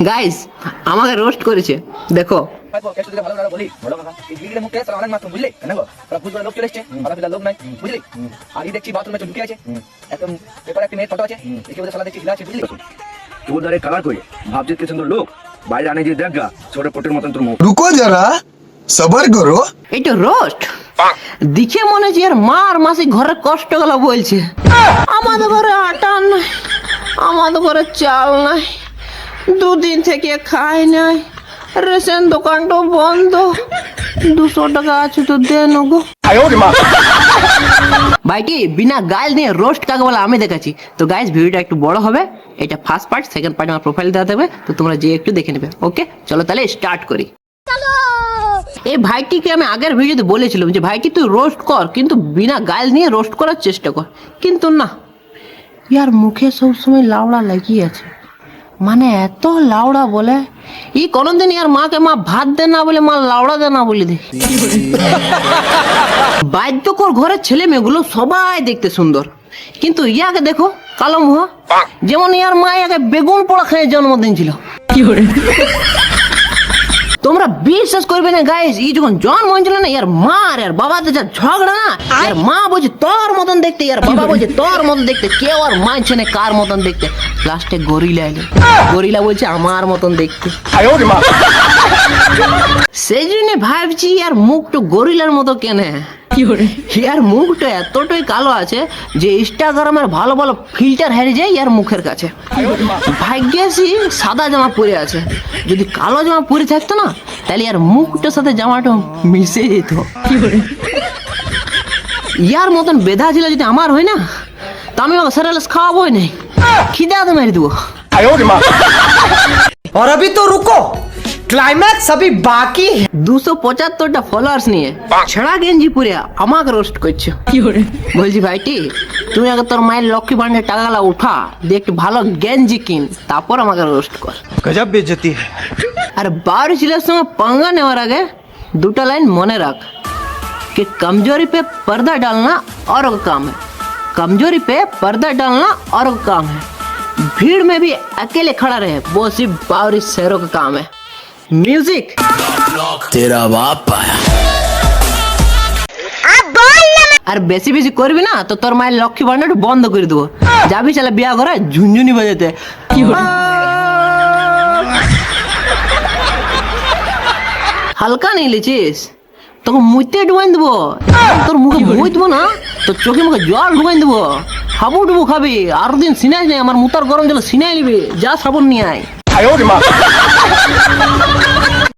Guys আমাকে roast করেছে দেখো। रुको जरा सबर करो। এটা রোস্ট দেখে মনে হচ্ছে আর মা আর মাসি ঘরে কষ্ট গেলা বলছে, আমাদের ঘরে আটা নাই, আমাদের ঘরে চাল নাই, দুদিন থেকে খাই নাই, রেশন দোকানটাও বন্ধ, 200 টাকা আছে তো দেন গো। ভাইটি বিনা গাল নিয়ে রোস্ট কাকে বলে আমি দেখাচ্ছি। তো গাইস ভিডিওটা একটু বড় হবে, এটা ফার্স্ট পার্ট, সেকেন্ড পার্ট আমার প্রোফাইল দেওয়া থাকবে, তো তোমরা যে একটু দেখে নেবে। ওকে চলো তাহলে স্টার্ট করি। এই ভাইটিকে আমি আগের ভিডিওতে বলেছিলাম যে ভাইটি তুই রোস্ট কর, কিন্তু বিনা গাল নিয়ে রোস্ট করার চেষ্টা কর, কিন্তু না, ইয়ার মুখে সবসময় লাউড়া লাগিয়ে আছে, মানে এত লাউড়া বলে ই কোনদিন ইয়ার মাকে মা ভাত দে না বলে মা লাউড়া দে না বলে দে। বাধ্যকর ঘরের ছেলে মেয়েগুলো সবাই দেখতে সুন্দর, কিন্তু ইয়াকে দেখো কালো মুহ, যেমন ইয়ার মা ইয়াকে বেগুন পোড়া খেয়ে জন্মদিন ছিল। তোমরা বিশ্বাস করবে না গাইস, ই যখন জন্ম হয়েছিল না ইয়ার মা আর ইয়ার বাবাতে যা ঝগড়া না, ইয়ার মা বলছে তোর মতন দেখতে, ইয়ার বাবা বলছে তোর মতন দেখতে, কেউ আর মানছে না কার মতন দেখতে, লাস্টে গরিলা এলো, গরিলা বলছে আমার মতন দেখতে। সেই জন্য ভাবছি ইয়ার মুখটা গরিলার মতো কেনে, ইয়ার মুখটা এতটাই কালো আছে যে ইনস্টাগ্রামের ভালো ভালো ফিল্টার হেরে যায় ইয়ার মুখের কাছে। ভাগ্যেসি সাদা জামা পরে আছে, যদি কালো জামা পরে থাকতো না তাহলে ইয়ার মুখটার সাথে জামাটা মিশে যেত। ইয়ার মতন বেধা ছিল যদি আমার হয় না, তা আমি স্যারেলাস খাওয়াবোই নাই, খিদাতে মেরে দেবো। और अभी तो रुको, ক্লাইম্যাক্স अभी बाकी है। 275টা ফলোয়ার্স নিয়ে ছেঁড়া গেঞ্জি পরে আমাকে রোস্ট করছো। বলছি ভাইটি তুমি আগে তোর মায়ের লক্ষ্মী ভান্ডার টাকাগুলা উঠা দিয়ে একটু ভালো গেঞ্জি কিন, তারপর আমাকে রোস্ট কর। गजब बेइज्जती है। আর বাড়ি ছেলের সঙ্গে পাঙ্গা নেওয়ার আগে দুটা লাইন মনে রাখ कि कमजोरी पे पर्दा डालना और काम है, कमजोरी पे पर्दा डालना और काम है, भीड़ में भी अकेले खड़ा रहे वो सिर्फ बावरी शेरों का काम है। म्यूजिक तेरा बाप आया। আর বেশি বেশি করবি না তো তোর মায়ের লক্ষ্মী ভান্ডারটা বন্ধ করে দেবো, যাবি চলে বিয়া করে ঝুনঝুনি বাজাতে। হালকা নিয়ে লিছিস তোকে মুইতে ডুবাই দেবো, তোর মুখে মুই দেবো না তোর চোখে মুখে জল ঢুকাই দেবো, হাবু ডুবু খাবি, আর দিন সিনাই নেই আমার মুতার গরম জল সিনাই নিবি, যা সাবন নিয়ে আয়।